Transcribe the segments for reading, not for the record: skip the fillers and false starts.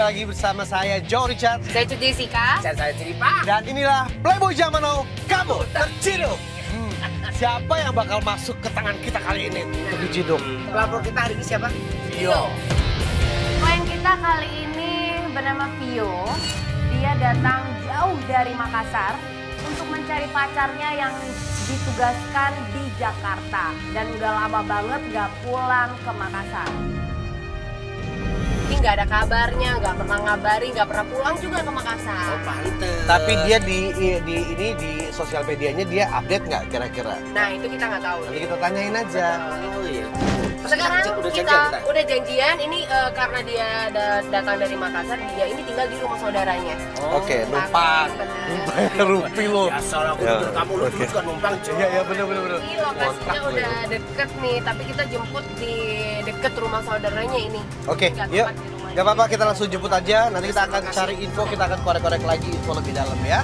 Jumpa lagi bersama saya, Joe Richard. Saya Cuci Jessica. Dan saya Ciripa. Dan inilah Playboy Zaman Now, kamu terciduk. Siapa yang bakal masuk ke tangan kita kali ini untuk diciduk? Pelapor kita hari ini siapa? Vio. Klien kita kali ini bernama Vio. Dia datang jauh dari Makassar untuk mencari pacarnya yang ditugaskan di Jakarta. Dan udah lama banget gak pulang ke Makassar. Ini nggak ada kabarnya, nggak pernah ngabari, nggak pernah pulang juga ke Makassar. Oh, pantes. Tapi dia di sosial medianya dia update nggak kira-kira? Nah itu kita nggak tahu. Nanti kita tanyain aja. Oh iya. Sekarang Udah kita janjian, udah janjian, ini karena dia datang dari Makassar, dia ini tinggal di rumah saudaranya. Oke, numpang. Rupi lo. Biasa lah, aku tidur kamu lu terus kan numpang. Iya, bener. Ini lokasinya udah deket nih, tapi kita jemput di deket rumah saudaranya ini. Oke, Nggak yuk. tepat di rumahnya. Gak apa-apa, kita langsung jemput aja. Nanti kita akan cari info, kita akan korek-korek lagi info lebih dalam ya.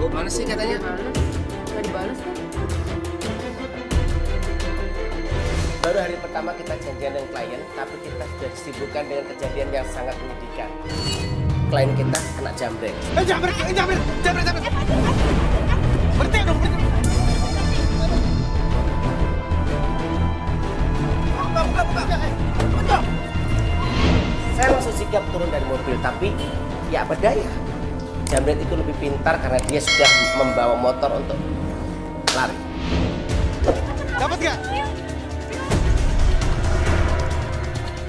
Oh, mana sih katanya? Nggak dibalas kan? Baru hari pertama kita janjian dengan klien, tapi kita sudah disibukkan dengan kejadian yang sangat menyedihkan. Klien kita kena jambret. Jambret. Berhenti dong, berhenti. Buka. Saya langsung sigap turun dari mobil, tapi ya apa daya. Jambret itu lebih pintar karena dia sudah membawa motor untuk lari. Dapat gak?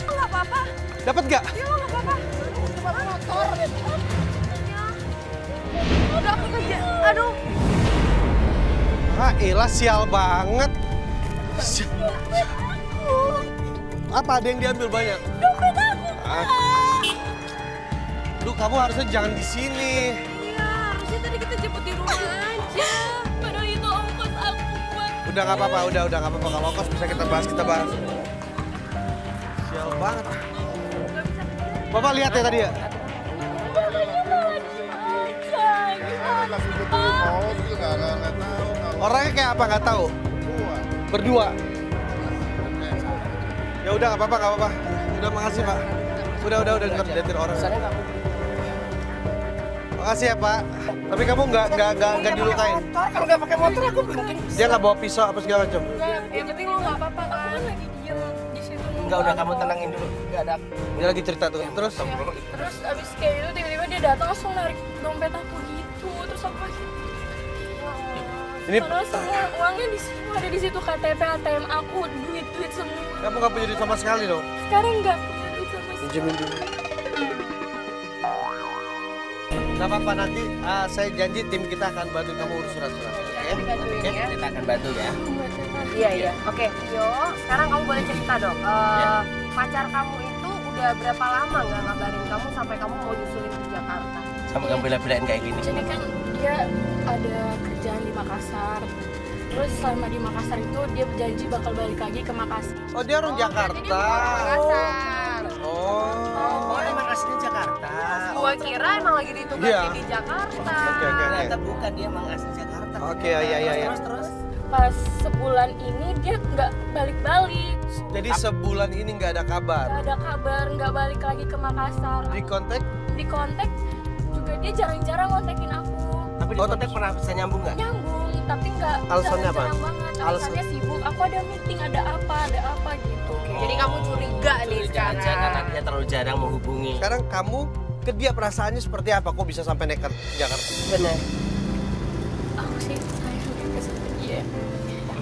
Nggak apa-apa. Dapat gak? Ya nggak apa-apa. Cuma motor. Udah aku kerja. Aduh. Ah, elah sial banget. Apa ada yang diambil banyak? Dompet aku. Lu kamu harusnya jangan di sini. Iya, harusnya tadi kita jemput di rumah aja. Padahal itu ongkos aku buat. Udah nggak apa-apa, udah nggak apa-apa. Kalau kos bisa kita bahas. Sial banget. Bapak lihat ya tadi ya? Orangnya kayak apa nggak tahu? Berdua. Ya udah nggak apa-apa. Udah makasih Pak. Udah liatin orang. Misalnya kamu Makasih ya Pak. Tapi kamu nggak dilukain. kalau nggak pakai motor aku mungkin. Dia nggak bawa pisau apa segala macam. Yang penting lo nggak apa-apa. Aku kan lagi diem di situ. Enggak, udah kamu tenangin dulu. Enggak ada. Dia lagi cerita tuh. Terus Terus abis kayak gitu tiba-tiba dia datang langsung narik dompet aku gitu. Terus aku kasih. ini Padahal semua uangnya di situ ada di situ KTP, ATM aku, duit semua. kamu nggak punya duit sama sekali dong. Sekarang nggak punya duit sama sekali. Pinjemin dulu. Gak apa-apa nanti saya janji tim kita akan bantu kamu urus surat-surat. Oke? Bantuin Oke? ya. Kita akan bantu ya. Iya. Oke, Yo, sekarang kamu boleh cerita dong. Pacar kamu itu udah berapa lama nggak ngabarin kamu sampai kamu mau nyusulin ke Jakarta? Sama kamu bela-belain kayak gini. Jadi kan dia ada kerjaan di Makassar. Terus selama di Makassar itu dia berjanji bakal balik lagi ke Makassar. Oh dia orang Jakarta. Jadi bukan orang Makassar. Oh. Oh, emang aslinya Jakarta. Gua kira emang lagi ditugasin Iya. di Jakarta. Oke. Ternyata bukan, dia emang asli Jakarta. Oke, iya. Terus. Pas sebulan ini dia nggak balik-balik. Jadi sebulan ini nggak ada kabar. Nggak ada kabar, nggak balik lagi ke Makassar. Di kontak? Di kontak juga dia jarang-jarang kontakin aku. Tapi di kontak pernah bisa nyambung nggak? Nyambung, tapi nggak Alasannya apa? jarang banget. Alasannya sibuk, aku ada meeting, ada apa gitu. Jadi kamu curiga nih sekarang. Aja karena dia terlalu jarang menghubungi. Sekarang kamu ke dia perasaannya seperti apa? Kok bisa sampai nekat ke Jakarta? Benar. Aku sih sayang juga sama dia.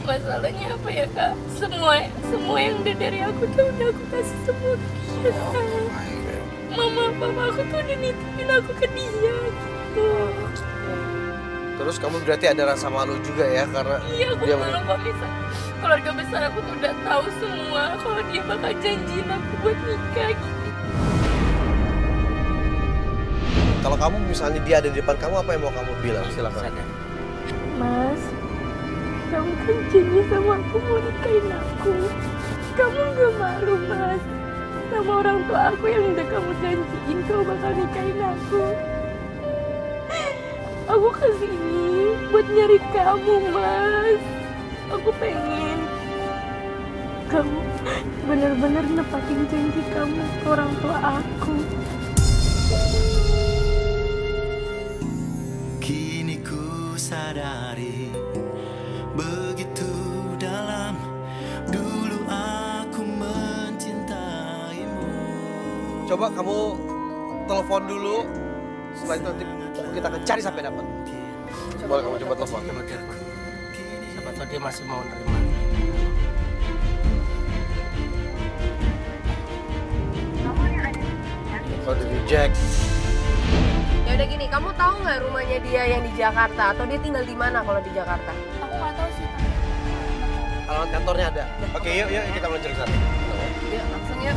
Masalahnya apa ya kak? Semua yang udah dari aku tuh udah aku kasih semua ke dia. Mama, papa aku tuh udah nitipin aku ke dia gitu. Terus kamu berarti ada rasa malu juga ya karena Iya, aku dia malu kok bisa. Keluarga besar aku tuh udah tahu semua kalau dia bakal janjiin aku buat nikah gitu. Kalau kamu misalnya dia ada di depan kamu, apa yang mau kamu bilang? Silakan. Mas, kamu kan janji sama aku mau nikahin aku. Kamu gak malu, Mas? Sama orang tua aku yang udah kamu janjiin kau bakal nikahin aku. Aku kesini buat nyari kamu, Mas. Aku pengen kamu benar-benar nepatin janji kamu ke orang tua aku. Kini ku sadari begitu dalam dulu aku mencintaimu. Coba kamu telepon dulu. Setelah itu nanti kita akan cari sampai dapat. Boleh kamu coba telepon. Coba telepon. Siapa tahu dia masih mau nerima. Kalau di Jack. Ya udah gini, kamu tahu nggak rumahnya dia yang di Jakarta atau dia tinggal di mana kalau di Jakarta? Aku nggak tahu sih, Tante. Alamat kantornya ada. Oke, yuk kita meluncur ke sana. Ya, langsung ya.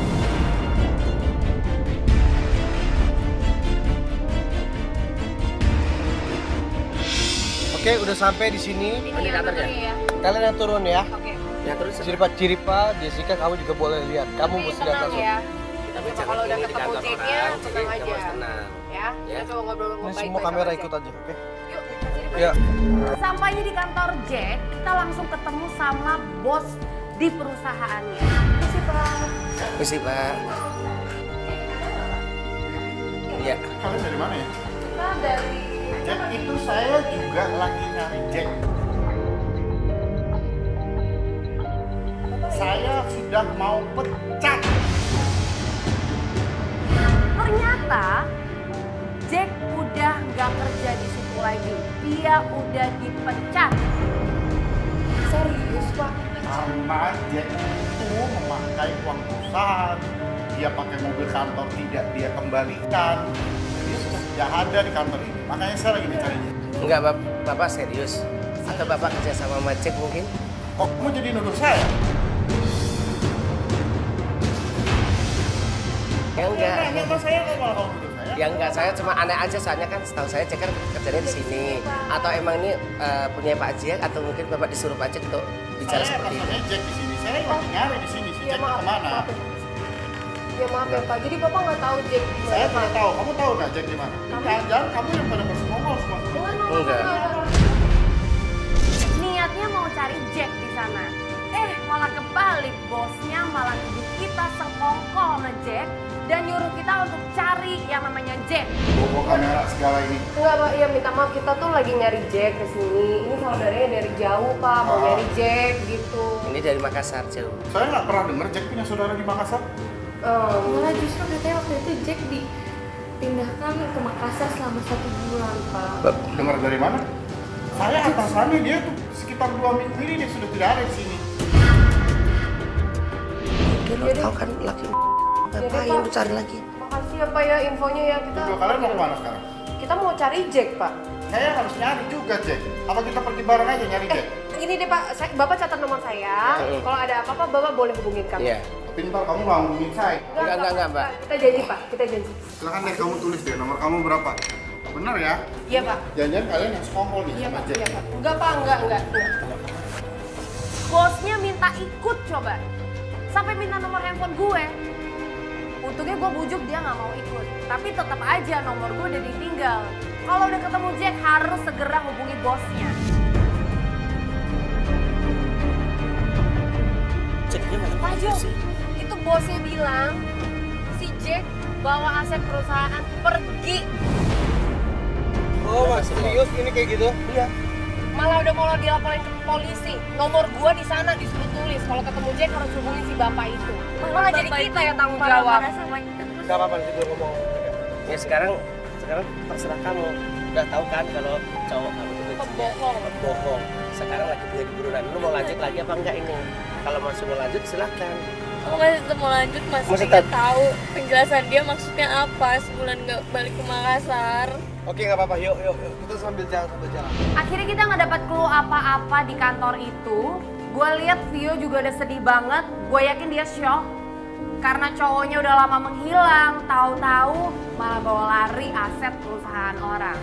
Oke, udah sampai di sini. Ini Ada kantornya? ya. Kalian yang turun ya. Oke. Ya terus Ciripa, Jessica, kamu juga boleh lihat. Kamu Tapi mesti datang. tenang ya. tapi Kalau jangan udah ini di ketemu kantor Jacknya, orang, jadi tenang kamu aja. harus tenang. Ya, Ya. kita coba ngobrol-ngobrol Ini baik-baik semua sama kamera Jack. ikut aja, oke? Yuk, kita cari Ya. Sampainya di kantor Jack, kita langsung ketemu sama bos di perusahaannya. Misi Pak. Misi Pak. Iya. Kalian dari mana ya? Kita dari Jack itu saya juga lagi nyari Jack. Saya sudah mau pecat. Ternyata Jack udah nggak kerja di situ lagi. Dia udah dipecat. Serius Pak? Karena Jack itu memakai uang perusahaan. Dia pakai mobil kantor tidak dia kembalikan. Dia sudah tidak ada di kantor ini. Makanya saya lagi mencari Jack. Enggak, Bapak serius? Atau Bapak kerja sama Jack mungkin? Kok kamu jadi nuduh saya? Ya enggak. Nanya ke saya kok malah kamu nuduh saya? Ya enggak, saya cuma aneh aja soalnya kan setahu saya Jack kan kerjanya di sini. Atau emang ini punya Pak Jack atau mungkin Bapak disuruh Pak Jack untuk bicara Saya seperti itu? rasanya Jack di sini. Saya lagi nyari di sini. Si Ya Jack maaf, kemana? maaf. Ya maaf ya Pak, jadi Bapak nggak tahu Jack di Saya mana, tidak tahu. Kamu tahu nggak Jack di mana? Jangan kamu yang pada bersekongkol semua. Enggak. Niatnya mau cari Jack di sana. Malah kebalik, bosnya malah nuduh kita sekongkol sama Jack dan nyuruh kita untuk cari yang namanya Jack. Bawa kamera segala ini. Enggak Pak, ya minta maaf kita tuh lagi nyari Jack ke sini. Ini saudaranya dari jauh Pak, mau nyari Jack gitu. Ini dari Makassar, jauh. Saya nggak pernah dengar Jack punya saudara di Makassar. Malah justru katanya waktu itu Jack dipindahkan ke Makassar selama 1 bulan, Pak. Dengar dari mana? Saya atasannya dia tuh sekitar 2 minggu ini dia sudah tidak ada di sini. Lo tahu kan laki ngapain lu cari lagi? Makasih ya Pak ya infonya ya kita. Berdua kalian mau kemana sekarang? Kita mau cari Jack Pak. Saya harus nyari juga Jack. Apa kita pergi bareng aja nyari Jack? Ini deh Pak, Bapak catat nomor saya. Kalau ada apa-apa Bapak boleh hubungin kami. Iya. Tapi ntar kamu nggak hubungin saya. Enggak, Mbak. Kita janji Pak, kita janji. Silakan deh kamu tulis deh nomor kamu berapa. Benar ya? Iya Pak. Jangan kalian yang sekongkol nih Iya sama Pak, Jack. iya Pak. Enggak Pak, enggak. Bosnya minta ikut coba. Sampai minta nomor handphone gue. Untungnya gue bujuk dia nggak mau ikut. Tapi tetap aja nomor gue udah ditinggal. Kalau udah ketemu Jack harus segera hubungi bosnya. Jadinya malah Pak begitu Jo, sih. itu bosnya bilang si Jack bawa aset perusahaan pergi. Oh, Mas, serius ini kayak gitu? Iya. Malah udah mau dilaporin ke polisi. Nomor gua di sana disuruh tulis. Kalau ketemu Jack harus hubungi si bapak itu. Malah jadi kita yang tanggung jawab. Gak apa-apa sih, gue ngomong. Ya sekarang terserah kamu. Udah tahu kan kalau cowok kamu itu Pembohong. bohong. Sekarang lagi beli buruan. Lu mau lanjut lagi apa enggak ini? Kalau masih mau lanjut silahkan. Aku masih tetap mau lanjut, masih Masih nggak tetap- tahu penjelasan dia maksudnya apa sebulan nggak balik ke Makassar. Oke, nggak apa-apa. Yuk. Kita sambil jalan. Akhirnya kita nggak dapat clue apa-apa di kantor itu. Gue lihat Vio juga udah sedih banget. Gue yakin dia shock. Karena cowoknya udah lama menghilang. Tahu-tahu malah bawa lari aset perusahaan orang.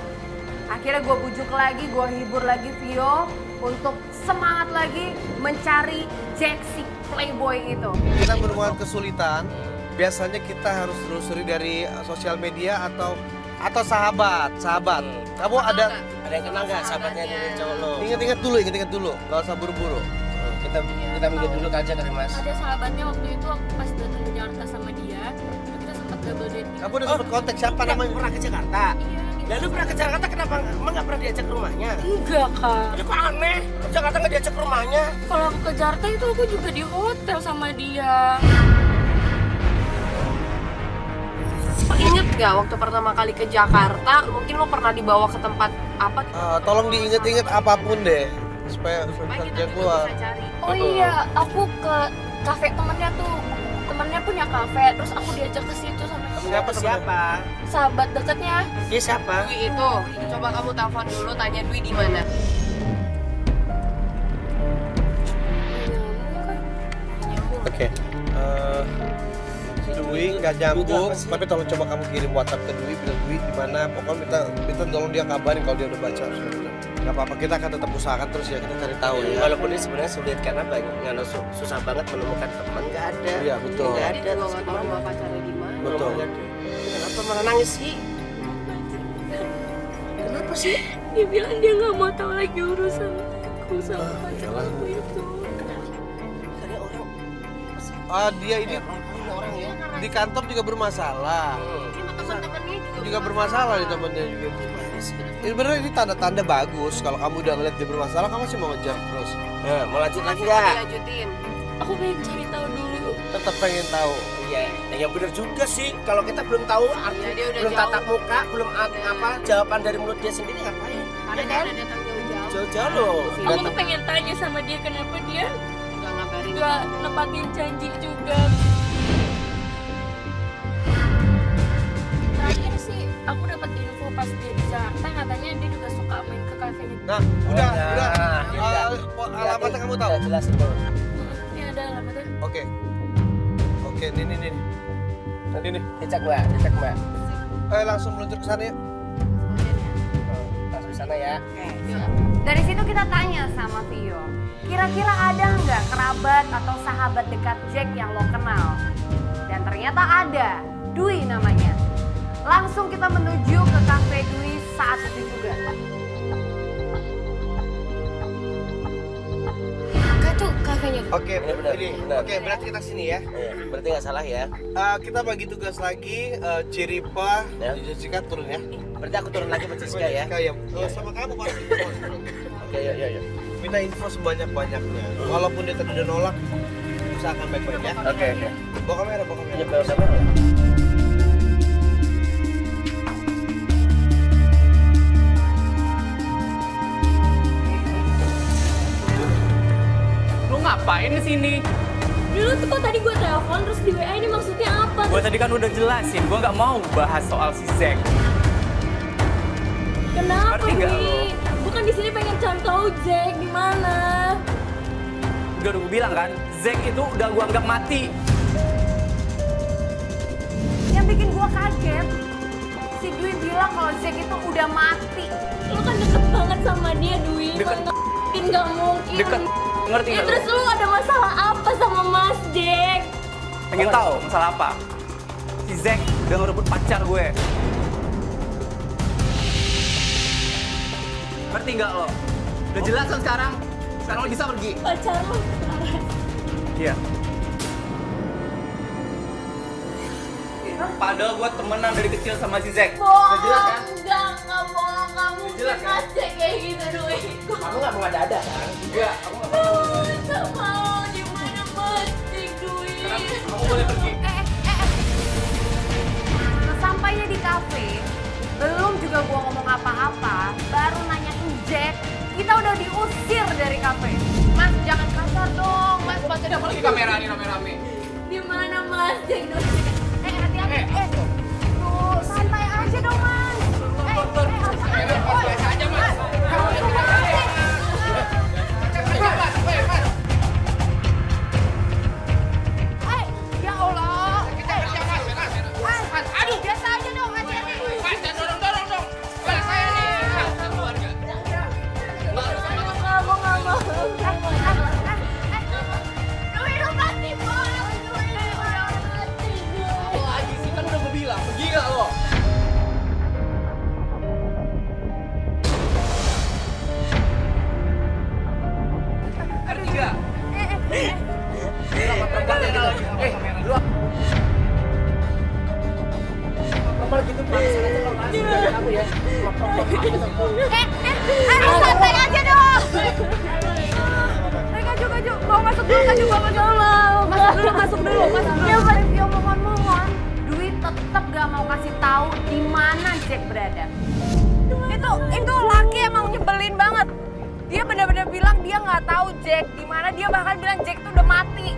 Akhirnya gue bujuk lagi, gue hibur lagi Vio. Untuk semangat lagi mencari Jack si playboy itu. Kita menemukan kesulitan. Biasanya kita harus telusuri dari sosial media atau sahabat. Kamu ada Ada yang kenal nggak sahabatnya dari cowok lo? ingat-ingat dulu. Gak usah buru-buru. kita minggir dulu aja kali Mas. Ada sahabatnya waktu itu aku pas datang ke Jakarta sama dia, kita sempat double date. Kamu udah sempet kontak siapa namanya? Pernah ke Jakarta? Iya. Lalu pernah ke Jakarta kenapa emang nggak pernah diajak ke rumahnya? Enggak kak. Itu kok aneh. Ke Jakarta nggak diajak ke rumahnya? Kalau aku ke Jakarta itu aku juga di hotel sama dia. Ingat gak waktu pertama kali ke Jakarta, mungkin lo pernah dibawa ke tempat apa gitu? Tolong diinget-inget apapun deh supaya Supaya kita dia juga keluar. bisa cari. Oh iya, aku ke kafe temennya tuh. Temennya punya kafe, terus aku diajak ke situ sama Siapa? sahabat dekatnya. Dia siapa? Dwi itu, coba kamu telepon dulu, tanya Dwi di mana. Oke. Dwi nggak nyambung, tapi tolong coba kamu kirim WhatsApp ke Dwi, bilang Dwi di mana. Pokoknya minta tolong dia kabarin kalau dia udah baca. Nggak apa-apa, kita akan tetap usahakan terus ya, kita cari tahu ya. Walaupun ini sebenarnya sulit karena banyak susah banget menemukan teman, nggak ada. Iya, betul. Nggak ada. Dia juga Terus nggak tahu gimana? bawa pacarnya di mana. Betul. Nggak ada. Kenapa malah nangis sih? Kenapa sih? Dia bilang dia nggak mau tahu lagi urusan aku sama pacar aku itu. Karena orang Dia ini orang ya. di kantor juga bermasalah. Ini sama teman-temannya Juga bermasalah di temannya juga. Sebenarnya ini tanda-tanda bagus. Kalau kamu udah ngeliat dia bermasalah, kamu masih mau ngejar terus. Nah, mau lanjut lagi Masih nggak? mau dilanjutin. Aku pengen cari tahu dulu. Tetap pengen tahu. Iya, ya benar juga sih. Kalau kita belum tahu arti, Iya, dia udah belum jauh. tatap muka, belum apa jawaban dari mulut dia sendiri ngapain? Karena dia udah datang jauh-jauh. Jauh-jauh loh. Aku tuh pengen tanya sama dia kenapa dia Nggak ngabarin. nggak nepatin janji juga. Terakhir sih aku dapat info pas dia di Jakarta katanya dia juga suka main ke kafe gitu. Nah, udah. Udah. Alamatnya kamu tahu? Udah jelas itu. Ini ada alamatnya. Oke, ini. Ini. Dicek mbak. Langsung meluncur ke sana ya. Langsung ke sana ya. Dari situ kita tanya sama Vio, kira-kira ada nggak kerabat atau sahabat dekat Jack yang lo kenal? Dan ternyata ada, Dwi namanya. Langsung kita menuju ke kafe Dwi saat itu juga. Kak tuh kafenya. Oke, Benar. Oke, berarti kita sini ya. Iya, berarti nggak salah ya. Kita bagi tugas lagi. Ciripa, Ya. Jessica turun ya. Berarti aku turun lagi sama Jessica ya. Sama kamu pasti. Oke, yuk. Minta info sebanyak-banyaknya. Walaupun dia tadi udah nolak, usahakan baik-baik ya. Oke. Bawa kamera. Ini bawa kamera. Lu ngapain di sini? Dulu tuh kok tadi gue telepon terus di WA ini maksudnya apa? Gua tadi kan udah jelasin, gua nggak mau bahas soal si Zack. Kenapa Ngerti nggak Wi? Gue kan di sini pengen cari tahu Jack di mana. Udah gua bilang kan, Zack itu udah gua anggap mati. Yang bikin gua kaget, si Dwi bilang kalau Jack itu udah mati. Lu kan deket banget sama dia, Dwi. Deket. Nggak mungkin. Deket, ngerti Ya nggak lu? terus lu ada masalah apa sama Mas Jack? Pengen tahu masalah apa? Si Zack udah ngerebut pacar gue. Ngerti nggak lo? Udah jelas kan sekarang? Sekarang lo bisa pergi. Pacar lu. Iya. Padahal gue temenan dari kecil sama si Zack. Udah jelas kan? Enggak bohong. Kamu Jelas, kan? Mas Jack kayak gitu, Dwi. Kamu nggak mau ada kan? Enggak, aku nggak mau. Gak mau, di mana Mas Jack, Dwi? Sekarang kamu boleh pergi. Sampainya di kafe, belum juga gua ngomong apa-apa, baru nanyain Jack, kita udah diusir dari kafe. Mas, jangan kasar dong, Mas. Tidak pergi kamera ini rame-rame. Di mana Mas Jack, Dwi? Hati-hati. Tuh, santai aja dong, Mas. Apaan sih, Mas? Ya Allah. Aduh, biasa aja dong, hati-hati. Aku nggak mau. Dwi, lu pasti bohong. Dwi, santai aja dong. Kaju, bawa masuk dulu, Kaju, bawa masuk dulu. Masuk dulu. Ya, Vio, mohon. Dwi tetap gak mau kasih tahu di mana Jack berada. Itu laki emang nyebelin banget. Dia benar-benar bilang dia nggak tahu Jack di mana. Dia bahkan bilang Jack tuh udah mati.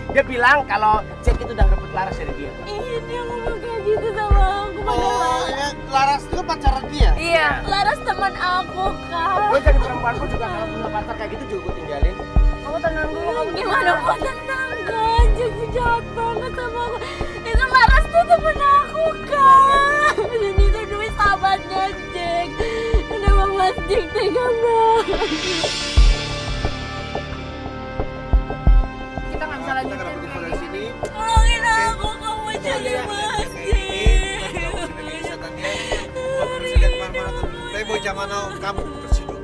Dia bilang kalau Jack itu udah rebut Laras dari dia. Iya, dia ngomong kayak gitu sama aku. Oh, ya, Laras itu pacaran dia? Iya. Laras teman aku, Kak. Gue jadi perempuan pun juga kalau punya pacar kayak gitu juga gue tinggalin. Kamu tenang dulu. Gimana kok tenang, Kak? Jack jahat banget sama aku. Itu Laras tuh temen aku, Kak. Dan itu Dwi sahabatnya Jack. Kenapa Mas Jack tega banget? Kita nggak bisa lanjutin Kita kayak dari gini. sini. Tolongin aku, kamu jadi Mas Jack. Playboy zaman now, kamu tersiduk.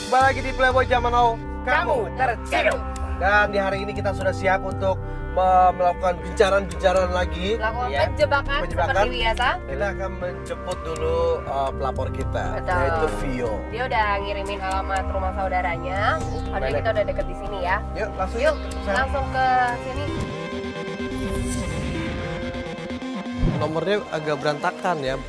Kembali lagi di Playboy zaman now, kamu terciduk. Dan di hari ini kita sudah siap untuk melakukan bincang-bincang lagi. Lakukan Ya. penjebakan seperti biasa. Kita akan menjemput dulu pelapor kita, Betul. yaitu Vio. Dia udah ngirimin alamat rumah saudaranya. Padahal kita udah deket di sini ya. Yuk, langsung Yuk, Saya- langsung ke sini. Nomornya agak berantakan ya.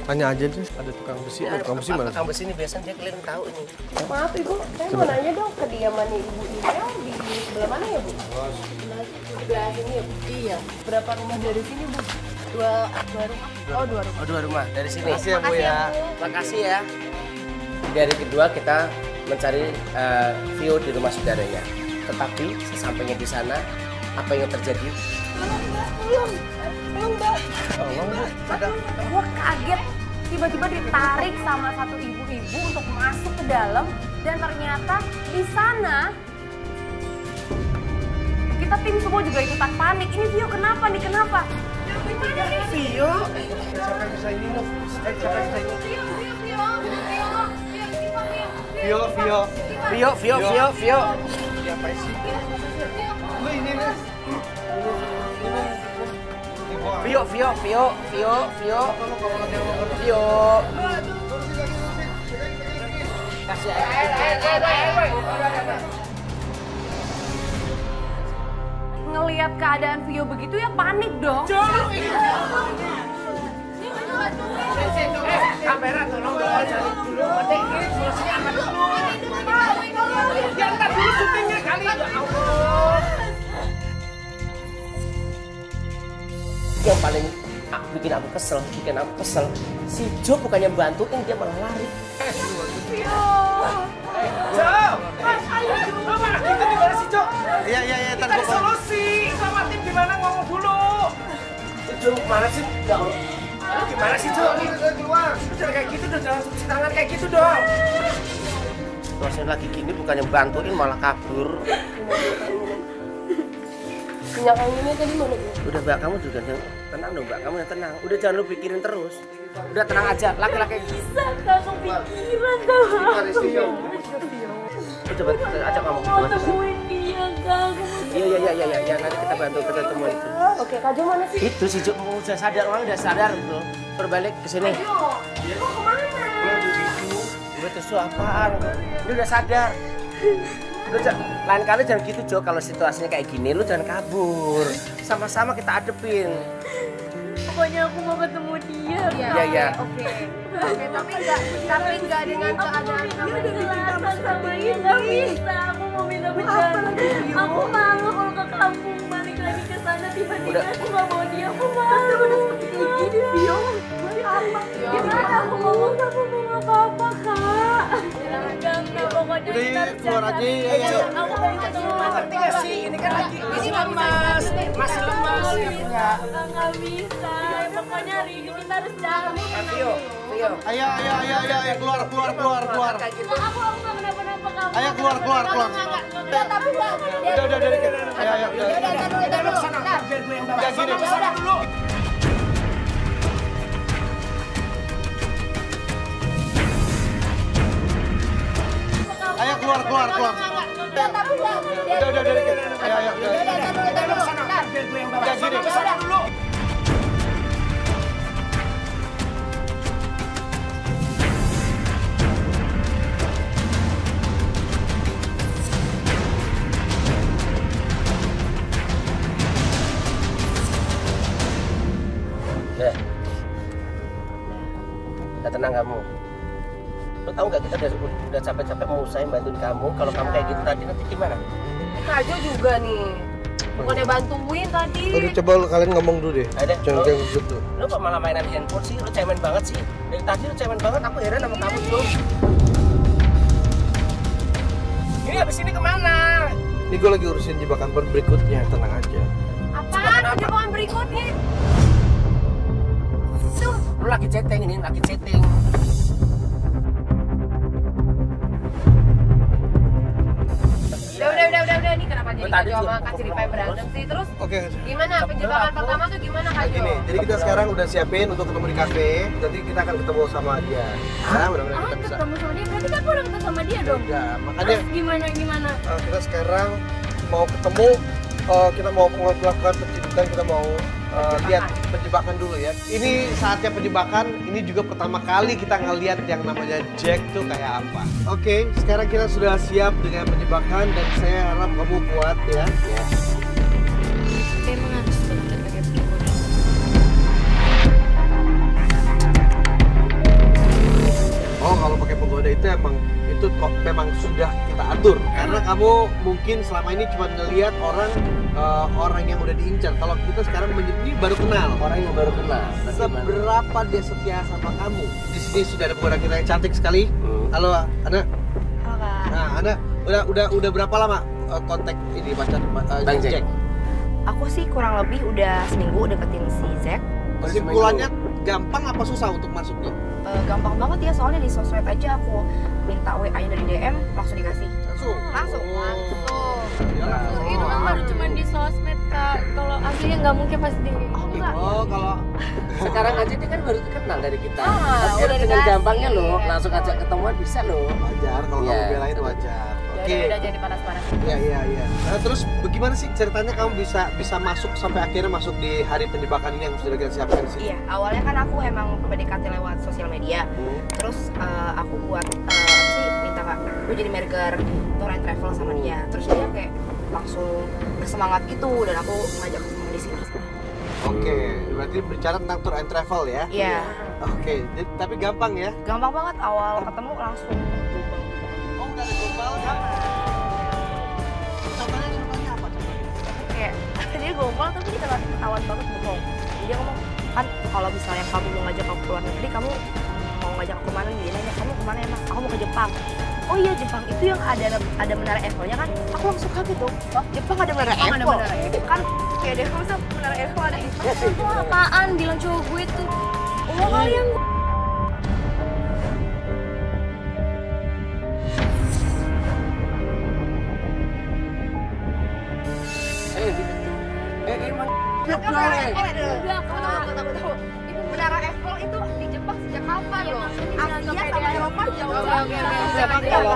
Tanya aja deh, ada tukang besi, ada tukang besi mana? Tukang besi ini biasanya dia kalian tahu ini. Maaf Ibu, saya mau nanya dong kediamannya Ibu Ina di sebelah mana ya Bu? Sebelah sini ya Bu? Iya. Berapa rumah dari sini Bu? Dua rumah? Oh, dua rumah. Oh, dua rumah dari sini. Makasih ya Bu Makasih ya. Bu. Makasih ya. Di hari kedua kita mencari Vio di rumah saudaranya. Tetapi sesampainya di sana, apa yang terjadi? Belum Mbak. Gue kaget tiba-tiba ditarik sama satu ibu-ibu untuk masuk ke dalam dan ternyata di sana kita tim semua juga ikutan panik. Ini Vio kenapa nih? Kenapa? Gimana nih? Vio? Siapa yang bisa ini? Siapa yang bisa ini? Vio. Siapa sih? Lu ini nih. Vio. Kasih Ngelihat keadaan Vio begitu ya panik dong. Kamera tolong dong, jangan dulu. Penting solusinya apa dulu? Ya ntar dulu syutingnya kali ya Allah. Yang paling bikin aku kesel, si Jo bukannya bantuin dia malah lari. Jo, lo malah gitu gimana sih Jo? Iya, Kita ada solusi, sama tim gimana ngomong dulu. Jo mana sih? Ya Allah. Lu gimana sih Jo? Jangan kayak gitu dong, jangan cuci tangan kayak gitu dong. Situasinya lagi gini bukannya bantuin malah kabur. Minyak anginnya tadi mana Bu? Udah Mbak, kamu juga tenang dong Mbak, kamu yang tenang. Udah jangan lu pikirin terus. Udah tenang aja, laki-laki Bisa Kak, kepikiran sama aku. coba ajak kamu. Mau temuin dia Kak. Iya, nanti kita bantu kita temuin itu. Oke, Kak Jo mana sih? Itu si Jo udah sadar, orang udah sadar bro. Berbalik ke sini. Ayo, mau kemana? Gue tuh apaan? Dia udah sadar. Lu lain kali jangan gitu Jo, kalau situasinya kayak gini lu jangan kabur. Sama-sama kita adepin. Pokoknya aku mau ketemu dia. Iya. Oke, tapi enggak dengan keadaan kamu Jelasan sama dia nggak bisa. Aku mau minta berjalan. Aku malu kalau ke kampung balik lagi ke sana tiba-tiba aku nggak mau dia. Aku malu. Gini Vio. Gimana aku ngomong sama mama papa Kak? Enggak, pokoknya Udah, kita harus keluar jalan. aja, ayo. Aku balik ke rumah. Ngerti gak sih? Ini kan lagi ini lemas, masih lemas ya enggak. Nggak bisa. Pokoknya hari ini kita harus jalan. Vio. Ayo, keluar. Kayak gitu. Aku nggak kenapa-napa kamu. Ayo, keluar. Tapi Mbak, Udah, dikit. Ayo. Udah lu kesana, biar gue yang bawa. Udah, gini. Kesana dulu. Ayo, keluar. Udah, dikit. Ayo. Udah lu kesana, biar gue yang bawa. Udah, gini. Kesana dulu. tenang kamu. Lo tau nggak kita udah capek-capek mengusahain bantuin kamu. Kalau kamu kayak gitu tadi nanti gimana? Kak Jo juga nih. Bukannya bantuin tadi. Udah coba kalian ngomong dulu deh. Ada. Jangan kayak gitu. Lo kok malah mainan handphone sih? Lo cemen banget sih. Dari tadi lo cemen banget. Aku heran sama kamu tuh. Ini habis ini kemana? Ini gue lagi urusin jebakan berikutnya, tenang aja. Apaan? Jebakan berikutnya? Tuh, lo lagi chatting ini, lagi chatting. Udah. Ini kenapa jadi Kak Jo sama Kak Ceripai berantem sih? Terus Oke. gimana? Penjebakan pertama tuh gimana Kak Jo? Gini, jadi kita sekarang udah siapin untuk ketemu di kafe. Nanti kita akan ketemu sama dia. Nah, mudah-mudahan kita bisa. Ketemu sama dia, berarti aku udah ketemu sama dia dong. Ya, makanya Terus gimana? kita sekarang mau ketemu. Kita mau melakukan penjebakan, kita mau lihat penjebakan dulu ya. Ini saatnya penjebakan. Ini juga pertama kali kita ngeliat yang namanya Jack tuh kayak apa. Oke, sekarang kita sudah siap dengan penjebakan dan saya harap kamu kuat ya. Emang harus pakai begini. Oh, kalau pakai penggoda itu memang sudah kita atur. Karena kamu mungkin selama ini cuma ngelihat orang yang udah diincar. Kalau kita sekarang ini baru kenal. Orang yang baru kenal. Seberapa dia setia sama kamu? Di sini sudah ada penggoda kita yang cantik sekali. Halo, Ana. Halo Kak. Nah, Ana udah berapa lama kontak ini pacar Bang Jack? Jack? Aku sih kurang lebih udah seminggu deketin si Zack. Kesimpulannya gampang apa susah untuk masuknya? Gampang banget ya, soalnya di sosmed aja aku minta WA-nya dari DM langsung dikasih. Langsung. Itu kan baru cuma di sosmed Kak. Kalau aslinya nggak mungkin pasti di. Oh, kalau Sekarang aja dia kan baru kenal dari kita. udah Dengan dikasih. gampangnya loh, langsung ajak ketemuan bisa loh. wajar kalau Iya. kamu belain wajar. Oke. Udah jadi panas-panas. Iya. Nah, terus bagaimana sih ceritanya kamu bisa masuk sampai akhirnya masuk di hari penjebakan ini yang sudah kita siapkan di sini? Iya, awalnya kan aku emang PDKT lewat sosial media. Terus aku buat minta Kak, gue jadi manajer tour and travel sama dia. Terus dia kayak langsung bersemangat gitu dan aku ngajak ketemu di sini. Oke, berarti bicara tentang tour and travel ya? Iya, Oke, tapi gampang ya? gampang banget awal ketemu langsung. Oh, nggak ada gombal? Contohnya apa? Kayak dia gombal tapi dia ketahuan banget bohong. Dia ngomong, kan kalau misalnya kamu mau ngajak aku ke luar negeri, kamu mau ngajak aku kemana? Dia nanya, kamu kemana emang? Aku mau ke Jepang. Oh iya, Jepang itu yang ada menara Eiffel-nya kan? Aku langsung kaget dong. Jepang ada menara Eiffel? Kan kayak deh, masa menara Eiffel ada di Jepang? Itu apaan? Bilang cowok gue tuh. Oh kalian. Emang Tunggu. Itu menara Eiffel itu di Jepang sejak kapan loh? Asia sama Eropa jauh.